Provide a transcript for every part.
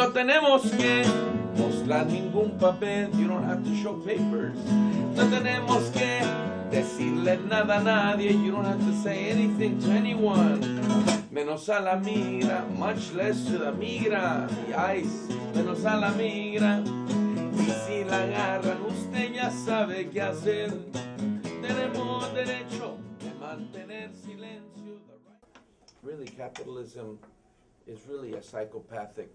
No tenemos que mostrar ningún papel. You don't have to show papers. No tenemos que decirle nada a nadie. You don't have to say anything to anyone. Menos a la migra, much less to the migra. The ice, menos a la migra. Y si la agarran, usted ya sabe qué hacer. Tenemos derecho de mantener silencio. Really, capitalism is really a psychopathic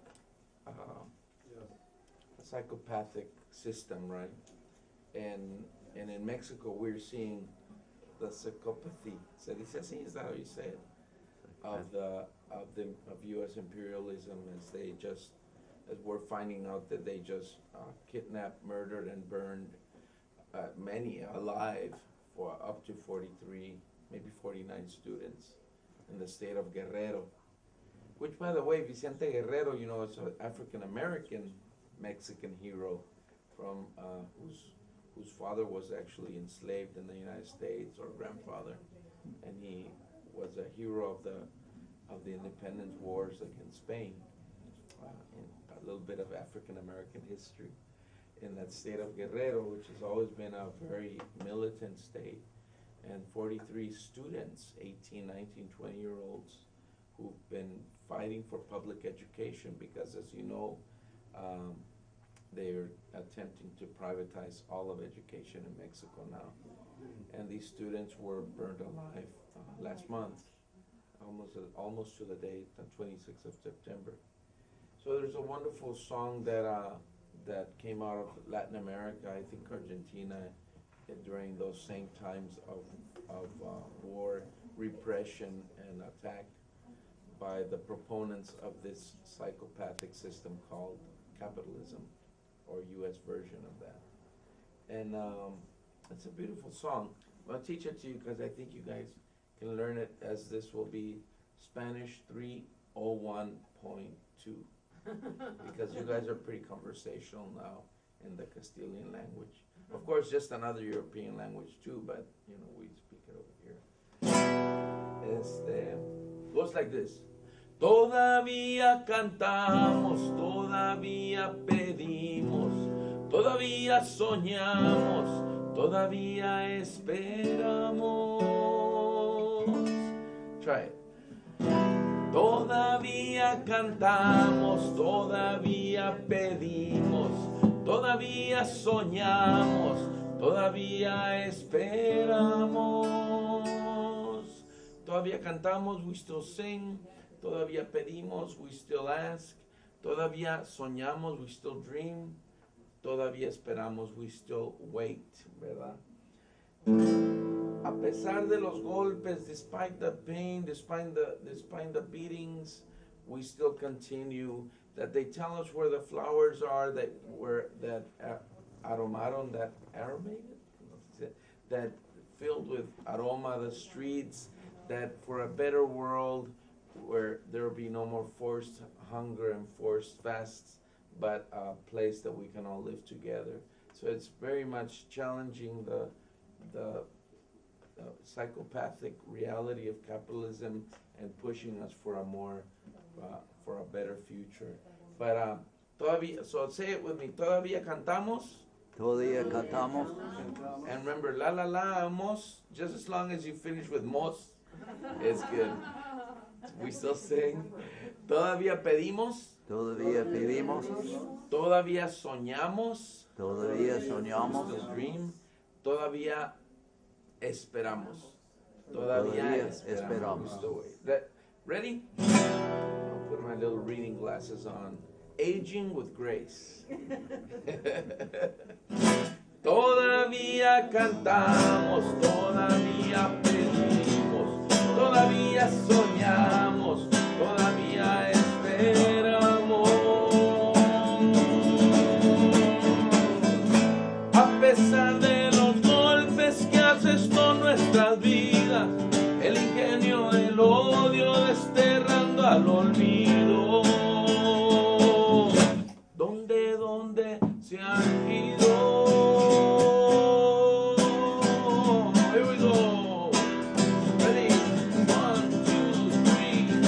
system, right? And in Mexico, we're seeing the psychopathy. Se dice así, is that how you say it? Of U.S. imperialism, as we're finding out that they just kidnapped, murdered, and burned many alive for up to 43, maybe 49 students in the state of Guerrero. Which, by the way, Vicente Guerrero, you know, is an African-American Mexican hero from whose father was actually enslaved in the United States, or grandfather, and he was a hero of the independence wars against Spain. A little bit of African-American history in that state of Guerrero, which has always been a very militant state, and 43 students, 18, 19, 20-year-olds, who've been fighting for public education because, as you know, they're attempting to privatize all of education in Mexico now. And these students were burned alive last month, almost to the date, the 26th of September. So there's a wonderful song that came out of Latin America, I think Argentina, during those same times of war, repression, and attack by the proponents of this psychopathic system called capitalism, or U.S. version of that. And it's a beautiful song. I'll teach it to you because I think you guys can learn it, as this will be Spanish 301.2, because you guys are pretty conversational now in the Castilian language. Of course, just another European language too, but you know, we speak it over here. Goes like this. Todavía cantamos, todavía pedimos, todavía soñamos, todavía esperamos. Try it. Todavía cantamos, todavía pedimos, todavía soñamos, todavía esperamos. Todavía cantamos, we still sing. Todavía pedimos, we still ask. Todavía soñamos, we still dream. Todavía esperamos, we still wait, ¿verdad? A pesar de los golpes, despite the pain, despite the beatings, we still continue. That they tell us where the flowers are that aromaron, that aromated, that filled with aroma the streets, that for a better world where there will be no more forced hunger and forced fasts, but a place that we can all live together. So it's very much challenging the psychopathic reality of capitalism and pushing us for a more, for a better future. But todavía, so say it with me, todavía cantamos. Todavía cantamos. And remember, la la la, mos, just as long as you finish with mos, it's good. We still sing. Todavía pedimos. Todavía pedimos. Todavía soñamos. Todavía soñamos. We still dream. Todavía esperamos. Todavía esperamos. Ready? I'll put my little reading glasses on. Aging with grace. Todavía cantamos, todavía pedimos, todavía soñamos, todavía esperamos. A pesar de los golpes que haces con nuestras vidas, el ingenio del odio desterrando al olvido. ¿Dónde se han ido? Here we go. Ready? 1, 2, 3, and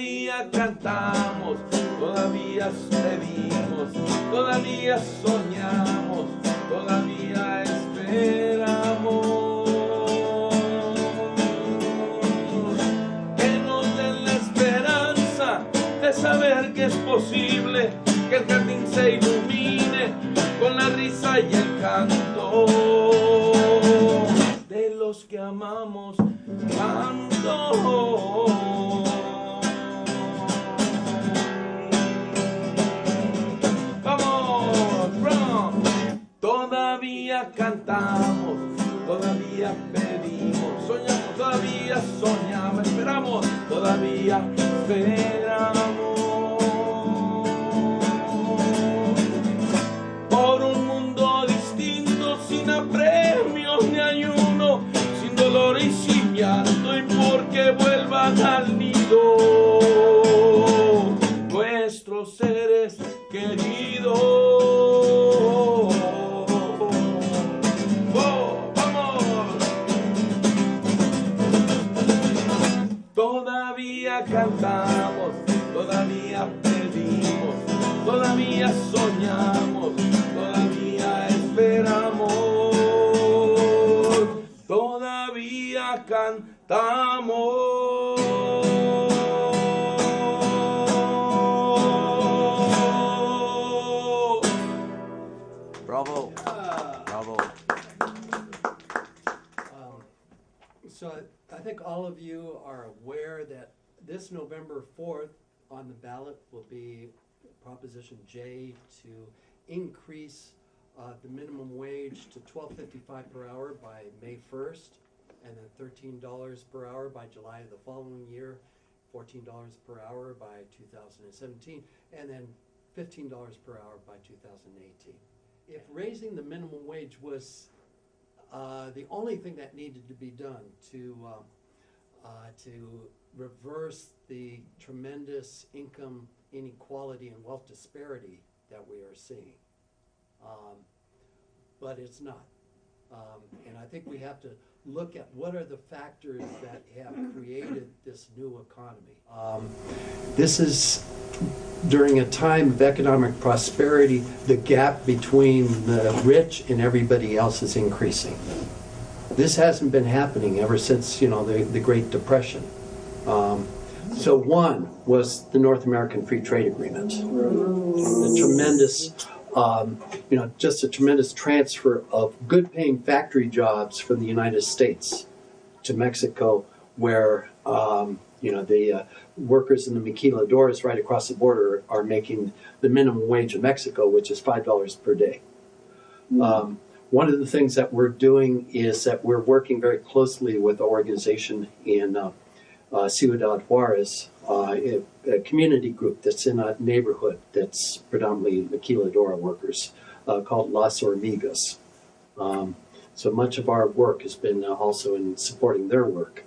todavía cantamos, todavía pedimos, todavía soñamos, todavía esperamos. Que nos den la esperanza de saber que es posible que el jardín se ilumine con la risa y el canto de los que amamos tanto. Vamos, bro. Todavía cantamos, todavía pedimos, soñamos, todavía soñamos, esperamos, todavía esperamos. Por un mundo distinto, sin apremios ni ayuno, sin dolor y sin llanto, y porque vuelvan al nido nuestros seres queridos. ¡Oh, vamos! Todavía cantamos, todavía pedimos, todavía soñamos, todavía esperamos, todavía cantamos. Bravo. Bravo. So I think all of you are aware that this November 4th on the ballot will be Proposition J to increase the minimum wage to $12.55 per hour by May 1st, and then $13 per hour by July of the following year, $14 per hour by 2017, and then $15 per hour by 2018. If raising the minimum wage was the only thing that needed to be done to reverse the tremendous income inequality and wealth disparity that we are seeing, but it's not. And I think we have to look at what are the factors that have created this new economy. This is during a time of economic prosperity, the gap between the rich and everybody else is increasing. This hasn't been happening ever since, the Great Depression. So one was the North American Free Trade Agreement. The tremendous, just a tremendous transfer of good-paying factory jobs from the United States to Mexico, where the workers in the maquiladoras right across the border are making the minimum wage in Mexico, which is $5 per day. One of the things that we're doing is that we're working very closely with the organization in Ciudad Juarez, a community group that's in a neighborhood that's predominantly maquiladora workers, called Las Hormigas. So much of our work has been also in supporting their work.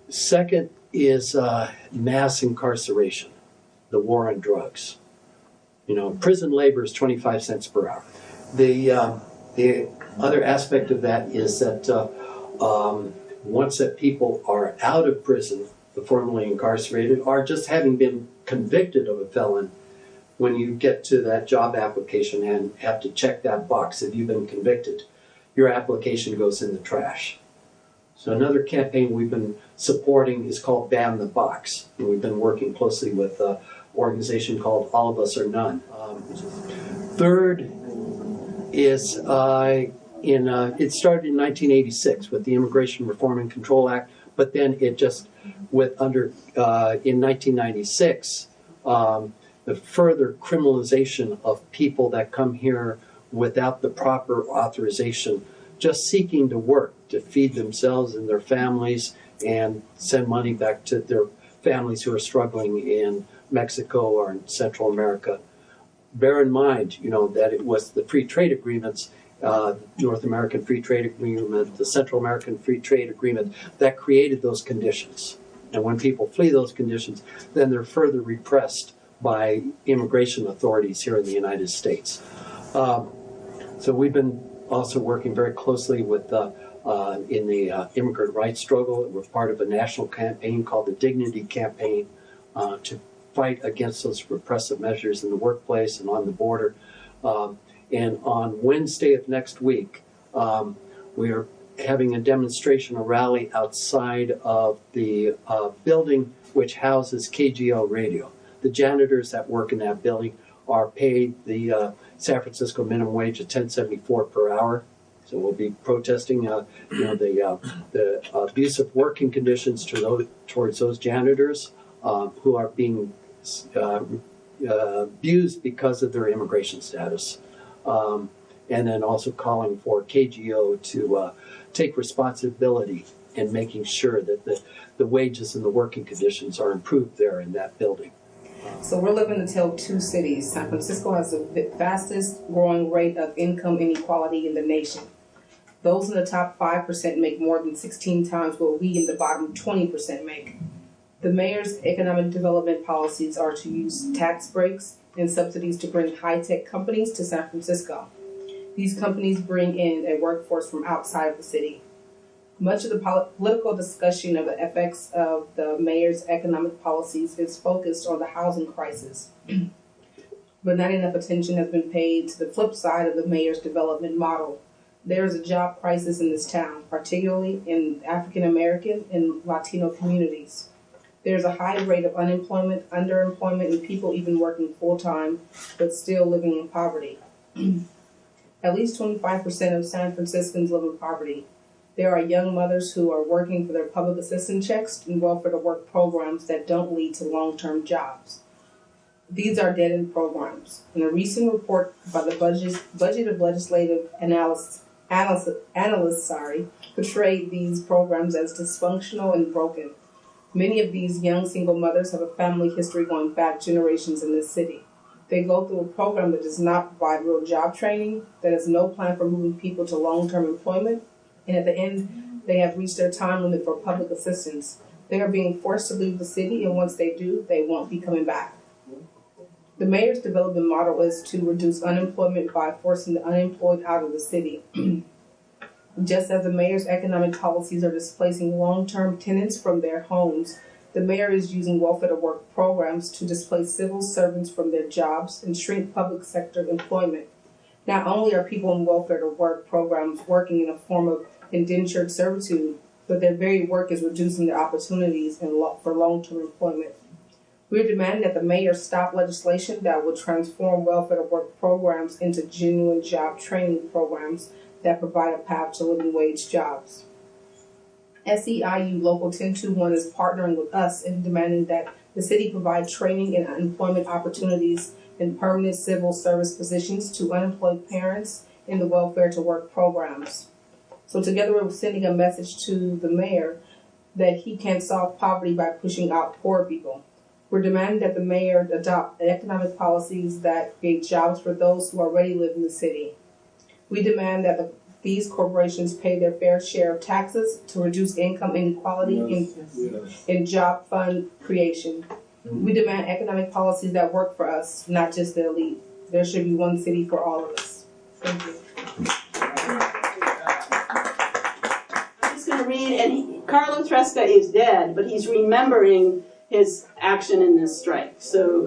Second is mass incarceration, the war on drugs. Prison labor is 25 cents per hour. The other aspect of that is that once that people are out of prison, the formerly incarcerated, or just having been convicted of a felon, when you get to that job application and have to check that box, if you've been convicted, your application goes in the trash. So another campaign we've been supporting is called Ban the Box. And we've been working closely with an organization called All of Us or None. Third is it started in 1986 with the Immigration Reform and Control Act, but then it just in 1996 the further criminalization of people that come here without the proper authorization, just seeking to work to feed themselves and their families and send money back to their families who are struggling in Mexico or in Central America. Bear in mind, that it was the free trade agreements, North American Free Trade Agreement, the Central American Free Trade Agreement, that created those conditions. And when people flee those conditions, then they're further repressed by immigration authorities here in the United States. So we've been also working very closely with in the immigrant rights struggle. We're part of a national campaign called the Dignity Campaign to fight against those repressive measures in the workplace and on the border. And on Wednesday of next week, we are having a demonstration, a rally outside of the building which houses KGO Radio. The janitors that work in that building are paid the San Francisco minimum wage of $10.74 per hour. So we'll be protesting, the abusive working conditions towards those janitors who are being abused because of their immigration status. And then also calling for KGO to take responsibility in making sure that the wages and the working conditions are improved there in that building. So we're living to tell two cities. San Francisco has the fastest growing rate of income inequality in the nation. Those in the top 5% make more than 16 times what we in the bottom 20% make. The mayor's economic development policies are to use tax breaks and subsidies to bring high-tech companies to San Francisco. These companies bring in a workforce from outside of the city. Much of the political discussion of the effects of the mayor's economic policies is focused on the housing crisis. But not enough attention has been paid to the flip side of the mayor's development model. There is a job crisis in this town, particularly in African American and Latino communities. There's a high rate of unemployment, underemployment, and people even working full-time but still living in poverty. At least 25% of San Franciscans live in poverty. There are young mothers who are working for their public assistance checks and welfare-to-work programs that don't lead to long-term jobs. These are dead-end programs. In a recent report by the Budget of Legislative Analysts portrayed these programs as dysfunctional and broken. Many of these young single mothers have a family history going back generations in this city. They go through a program that does not provide real job training, that has no plan for moving people to long-term employment, and at the end, they have reached their time limit for public assistance. They are being forced to leave the city, and once they do, they won't be coming back. The mayor's development model is to reduce unemployment by forcing the unemployed out of the city. Just as the mayor's economic policies are displacing long-term tenants from their homes, the mayor is using welfare-to-work programs to displace civil servants from their jobs and shrink public sector employment. Not only are people in welfare-to-work programs working in a form of indentured servitude, but their very work is reducing their opportunities for long-term employment. We're demanding that the mayor stop legislation that would transform welfare-to-work programs into genuine job training programs that provide a path to living wage jobs. SEIU Local 1021 is partnering with us in demanding that the city provide training and employment opportunities in permanent civil service positions to unemployed parents in the welfare-to-work programs. So together we're sending a message to the mayor that he can't solve poverty by pushing out poor people. We're demanding that the mayor adopt economic policies that create jobs for those who already live in the city. We demand that these corporations pay their fair share of taxes to reduce income inequality and job fund creation. We demand economic policies that work for us, not just the elite. There should be one city for all of us. Thank you. I'm just going to read, and Carlo Tresca is dead, but he's remembering his action in this strike. So,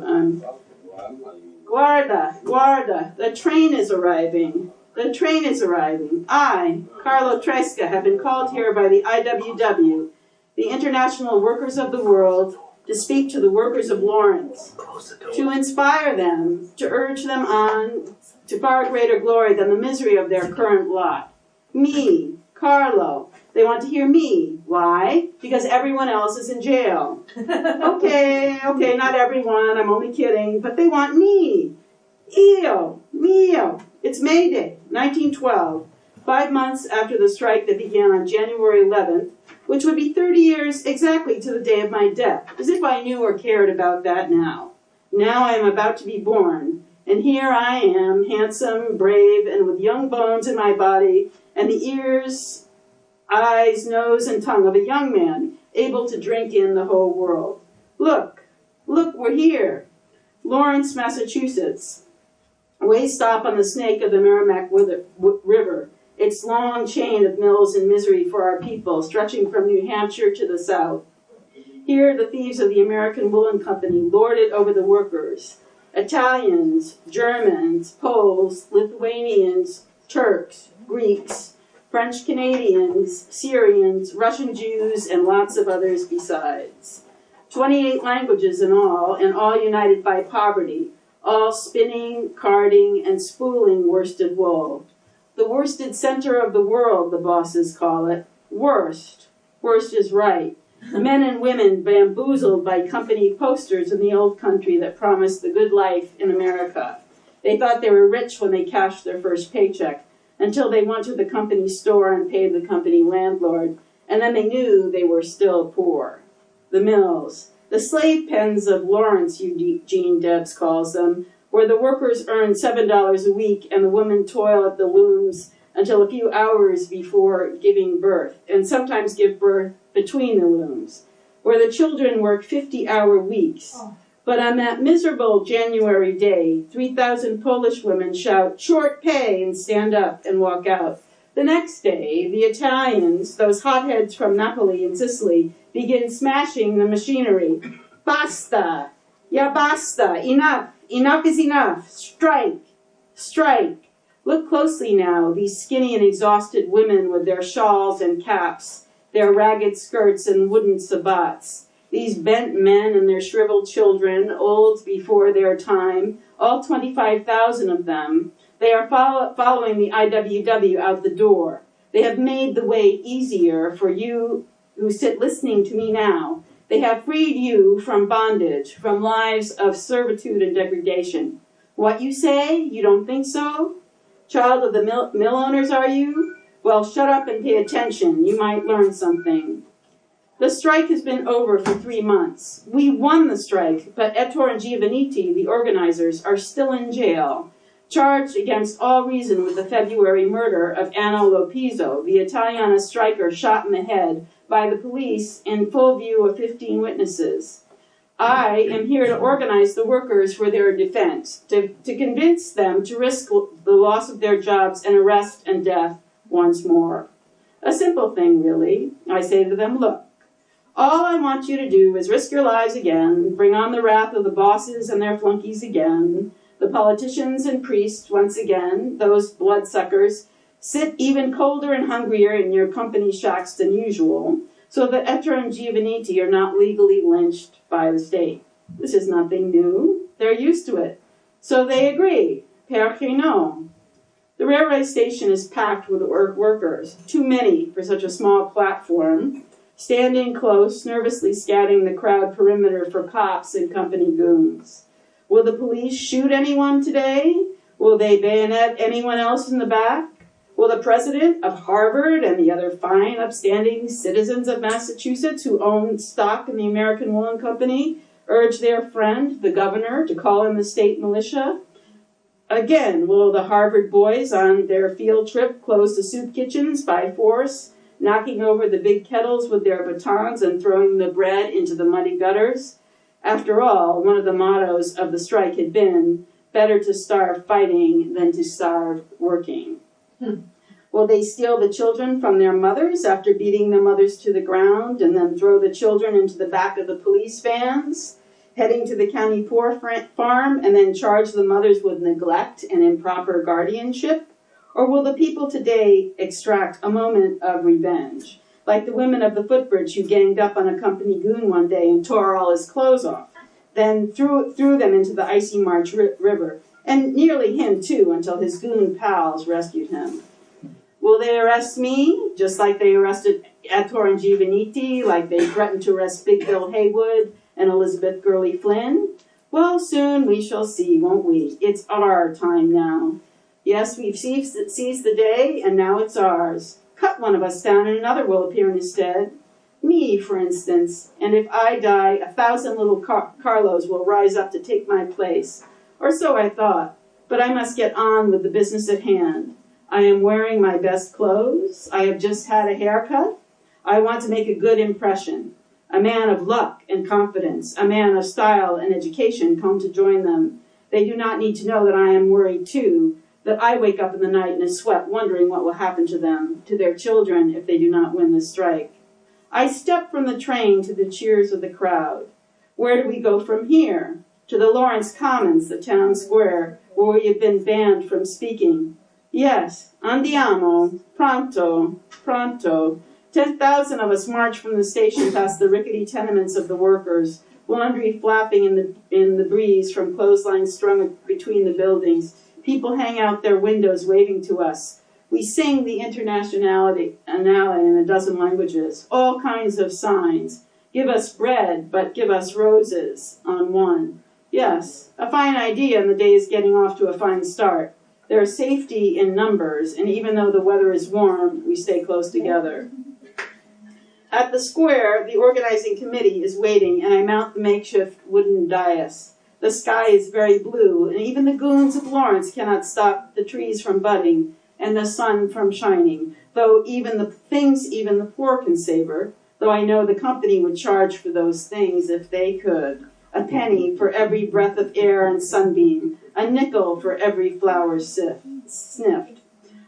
guarda, the train is arriving. The train is arriving. I, Carlo Tresca, have been called here by the IWW, the International Workers of the World, to speak to the workers of Lawrence, to inspire them, to urge them on to far greater glory than the misery of their current lot. Me, Carlo, they want to hear me. Why? Because everyone else is in jail. Okay, not everyone, I'm only kidding, but they want me. Io, mio. It's May Day, 1912, 5 months after the strike that began on January 11th, which would be 30 years exactly to the day of my death, as if I knew or cared about that now. Now I am about to be born, and here I am, handsome, brave, and with young bones in my body, and the ears, eyes, nose, and tongue of a young man, able to drink in the whole world. Look, we're here. Lawrence, Massachusetts. Way stop on the Snake of the Merrimack River. its long chain of mills and misery for our people, stretching from New Hampshire to the south. Here, the thieves of the American Woolen Company lorded over the workers. Italians, Germans, Poles, Lithuanians, Turks, Greeks, French Canadians, Syrians, Russian Jews, and lots of others besides. 28 languages in all, and all united by poverty, all spinning, carding, and spooling worsted wool. The worsted center of the world, the bosses call it. Worst. Worst is right. Men and women bamboozled by company posters in the old country that promised the good life in America. They thought they were rich when they cashed their first paycheck, until they went to the company store and paid the company landlord, and then they knew they were still poor. The mills, the slave pens of Lawrence, Eugene Debs calls them, where the workers earn $7 a week and the women toil at the looms until a few hours before giving birth, and sometimes give birth between the looms, where the children work 50-hour weeks. But on that miserable January day, 3,000 Polish women shout, "Short pay," and stand up and walk out. The next day, the Italians, those hotheads from Napoli and Sicily, begin smashing the machinery. Basta! Ya basta! Enough! Enough is enough! Strike! Strike! Look closely now, these skinny and exhausted women with their shawls and caps, their ragged skirts and wooden sabots. These bent men and their shriveled children, old before their time, all 25,000 of them, they are following the IWW out the door. They have made the way easier for you who sit listening to me now. They have freed you from bondage, from lives of servitude and degradation. What you say? You don't think so? Child of the mill owners, are you? Well, shut up and pay attention. You might learn something. The strike has been over for 3 months. We won the strike, but Ettore and Giovannitti, the organizers, are still in jail, charged against all reason with the February murder of Anna Lopizzo, the Italiana striker shot in the head by the police in full view of 15 witnesses. I am here to organize the workers for their defense, to convince them to risk the loss of their jobs and arrest and death once more. A simple thing, really. I say to them, look, all I want you to do is risk your lives again, bring on the wrath of the bosses and their flunkies again, the politicians and priests once again, those bloodsuckers, sit even colder and hungrier in your company shacks than usual, so that Ettore and Giovannitti are not legally lynched by the state. This is nothing new. They're used to it. So they agree. Perché no? The railway station is packed with workers, too many for such a small platform, standing close, nervously scanning the crowd perimeter for cops and company goons. Will the police shoot anyone today? Will they bayonet anyone else in the back? Will the president of Harvard and the other fine, upstanding citizens of Massachusetts who own stock in the American Woolen Company urge their friend, the governor, to call in the state militia? Again, will the Harvard boys on their field trip close the soup kitchens by force, knocking over the big kettles with their batons and throwing the bread into the muddy gutters? After all, one of the mottos of the strike had been, better to starve fighting than to starve working. Will they steal the children from their mothers after beating the mothers to the ground and then throw the children into the back of the police vans, heading to the county poor farm and then charge the mothers with neglect and improper guardianship? Or will the people today extract a moment of revenge, like the women of the footbridge who ganged up on a company goon one day and tore all his clothes off, then threw them into the icy March River, and nearly him too, until his goon pals rescued him? Will they arrest me, just like they arrested Ettore and Giovannitti, like they threatened to arrest Big Bill Haywood and Elizabeth Gurley Flynn? Well, soon we shall see, won't we? It's our time now. Yes, we've seized the day, and now it's ours. Cut one of us down, and another will appear in his stead. Me, for instance, and if I die, 1,000 little Carlos will rise up to take my place. Or so I thought, but I must get on with the business at hand. I am wearing my best clothes. I have just had a haircut. I want to make a good impression. A man of luck and confidence, a man of style and education come to join them. They do not need to know that I am worried too, that I wake up in the night in a sweat wondering what will happen to them, to their children, if they do not win the strike. I step from the train to the cheers of the crowd. Where do we go from here? To the Lawrence Commons, the town square, where we have been banned from speaking. Yes, andiamo, pronto, pronto. 10,000 of us march from the station past the rickety tenements of the workers, laundry flapping in the breeze from clotheslines strung between the buildings. People hang out their windows waving to us. We sing the Internationale in a dozen languages, all kinds of signs. Give us bread, but give us roses on one. Yes, a fine idea, and the day is getting off to a fine start. There is safety in numbers, and even though the weather is warm, we stay close together. At the square, the organizing committee is waiting, and I mount the makeshift wooden dais. The sky is very blue, and even the goons of Lawrence cannot stop the trees from budding and the sun from shining, though even the poor can savor, though I know the company would charge for those things if they could. A penny for every breath of air and sunbeam, a nickel for every flower sniffed.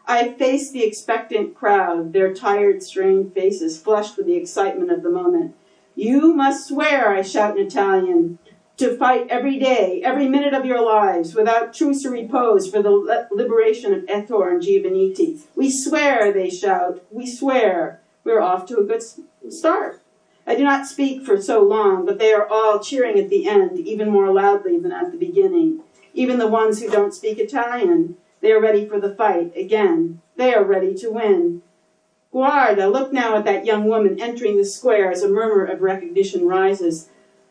I face the expectant crowd, their tired, strained faces flushed with the excitement of the moment. You must swear, I shout in Italian, to fight every day, every minute of your lives, without truce or repose, for the liberation of Ettore and Giovannitti. We swear, they shout, we swear. We're off to a good start. I do not speak for so long, but they are all cheering at the end, even more loudly than at the beginning. Even the ones who don't speak Italian. They are ready for the fight, again. They are ready to win. Guarda, look now at that young woman entering the square as a murmur of recognition rises.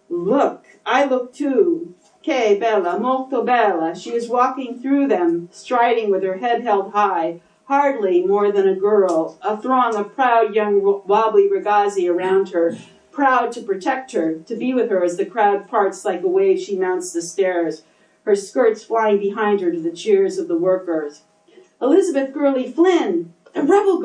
Look, I look too. Che bella, molto bella. She is walking through them, striding with her head held high, hardly more than a girl, a throng of proud young wobbly ragazzi around her, proud to protect her, to be with her as the crowd parts like a wave she mounts the stairs, her skirts flying behind her to the cheers of the workers. Elizabeth Gurley Flynn, the rebel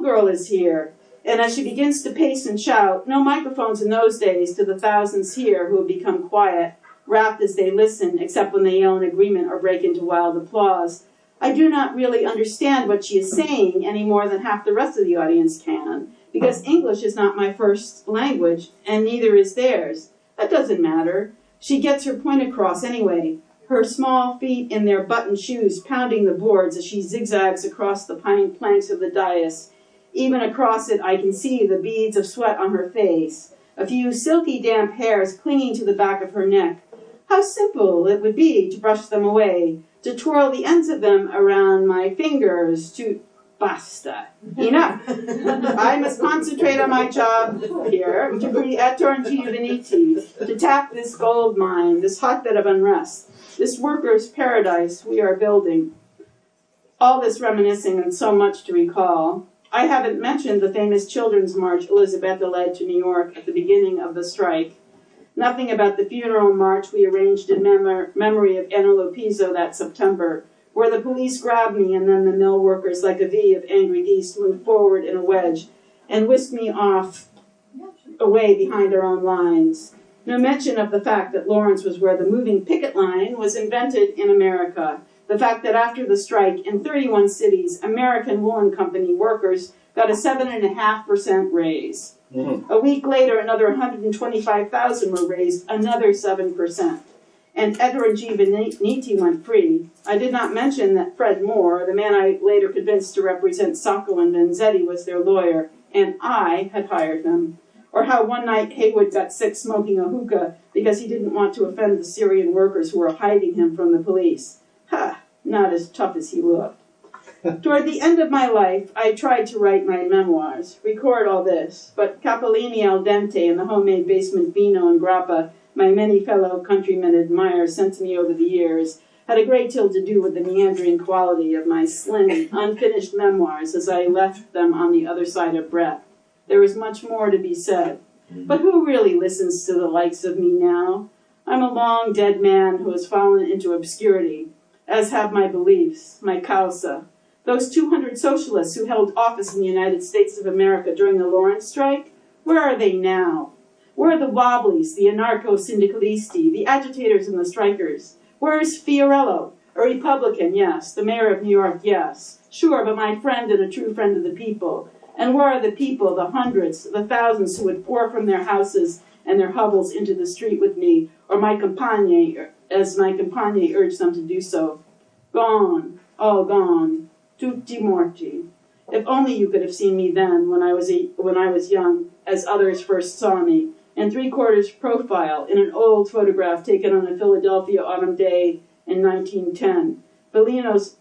girl is here. And as she begins to pace and shout, no microphones in those days to the thousands here who have become quiet, rapt as they listen, except when they yell in agreement or break into wild applause. I do not really understand what she is saying any more than half the rest of the audience can, because English is not my first language, and neither is theirs. That doesn't matter. She gets her point across anyway, her small feet in their buttoned shoes pounding the boards as she zigzags across the pine planks of the dais. Even across it I can see the beads of sweat on her face, a few silky damp hairs clinging to the back of her neck. How simple it would be to brush them away, to twirl the ends of them around my fingers, to... Basta. Enough. I must concentrate on my job here, to be Ettore and Giovannitti, to tap this gold mine, this hotbed of unrest, this workers' paradise we are building. All this reminiscing and so much to recall. I haven't mentioned the famous children's march Elisabetta led to New York at the beginning of the strike. Nothing about the funeral march we arranged in memory of Enelo Pizzo that September, where the police grabbed me and then the mill workers, like a V of angry geese, moved forward in a wedge and whisked me off away behind our own lines. No mention of the fact that Lawrence was where the moving picket line was invented in America. The fact that after the strike, in 31 cities, American Woolen Company workers got a 7.5% raise. A week later, another 125,000 were raised, another 7%. And Ettore and Giovannitti went free. I did not mention that Fred Moore, the man I later convinced to represent Sacco and Vanzetti, was their lawyer, and I had hired him. Or how one night Haywood got sick smoking a hookah because he didn't want to offend the Syrian workers who were hiding him from the police. Ha! Not as tough as he looked. Toward the end of my life, I tried to write my memoirs, record all this, but Capellini al dente and the homemade basement vino and grappa my many fellow countrymen admire sent to me over the years had a great deal to do with the meandering quality of my slim, unfinished memoirs as I left them on the other side of breath. There is much more to be said. But who really listens to the likes of me now? I'm a long dead man who has fallen into obscurity, as have my beliefs, my causa. Those 200 socialists who held office in the United States of America during the Lawrence strike, where are they now? Where are the wobblies, the anarcho-syndicalisti, the agitators and the strikers? Where is Fiorello? A Republican, yes. The mayor of New York, yes. Sure, but my friend and a true friend of the people. And where are the people, the hundreds, the thousands who would pour from their houses and their hovels into the street with me, or my compagnie, as my compagnie urged them to do so? Gone, all gone, tutti morti. If only you could have seen me then, when I was young, as others first saw me, in 3/4 profile, in an old photograph taken on a Philadelphia autumn day in 1910. Bellino's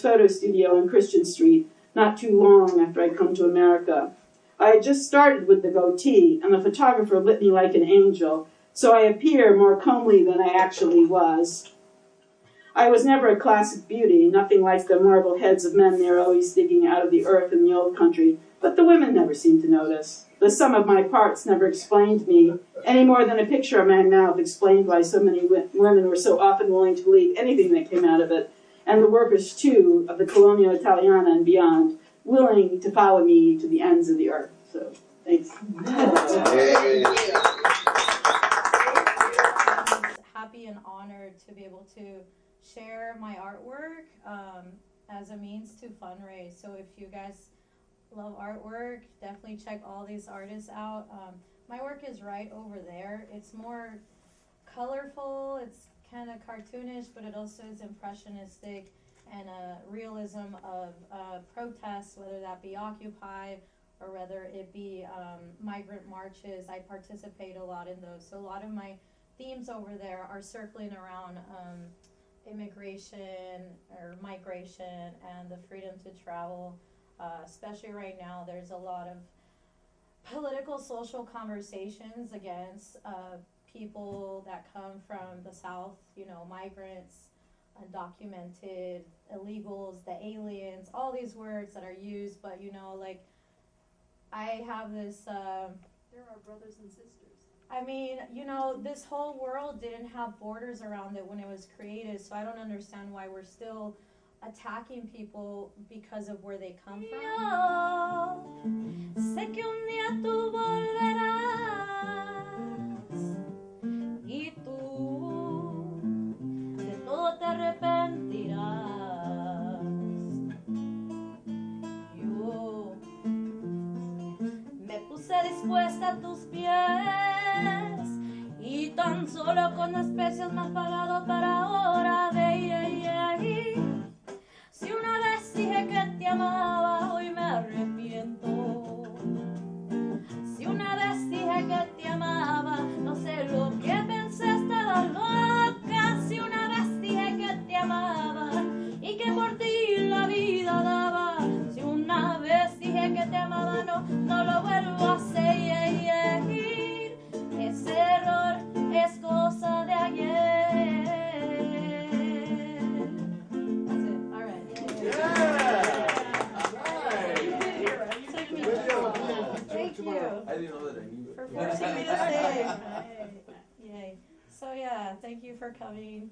photo studio on Christian Street, not too long after I'd come to America. I had just started with the goatee, and the photographer lit me like an angel, so I appear more comely than I actually was. I was never a classic beauty, nothing like the marble heads of men they're always digging out of the earth in the old country, but the women never seemed to notice. The sum of my parts never explained me, any more than a picture of my mouth explained why so many women were so often willing to believe anything that came out of it, and the workers, too, of the Colonia Italiana and beyond, willing to follow me to the ends of the earth. So, thanks. Happy and honored to be able to share my artwork as a means to fundraise. So if you guys love artwork, definitely check all these artists out. My work is right over there. It's more colorful, it's kind of cartoonish, but it also is impressionistic and a realism of protests, whether that be Occupy or whether it be migrant marches. I participate a lot in those. So a lot of my themes over there are circling around immigration or migration and the freedom to travel. Especially right now, there's a lot of political, social conversations against people that come from the South, you know, migrants, undocumented, illegals, the aliens, all these words that are used, but you know, like, I have this, They're our brothers and sisters. I mean, you know, this whole world didn't have borders around it when it was created, so I don't understand why we're still attacking people because of where they come from. Sé que un día tú volverás y tú de todo te arrepentirás. Yo me puse dispuesta a tus pies y tan solo con especias me has pagado para ahora. Si una vez dije que te amaba, hoy me arrepiento. Si una vez dije que te amaba, no sé lo que pensé, estaba loca. Si una vez dije que te amaba y que por ti la vida daba. Si una vez dije que te amaba, no lo vuelvo a hacer. Ese error es cosa de ayer. Thank you. I didn't know that I knew it. For forcing me to stay. Yay. So yeah, thank you for coming.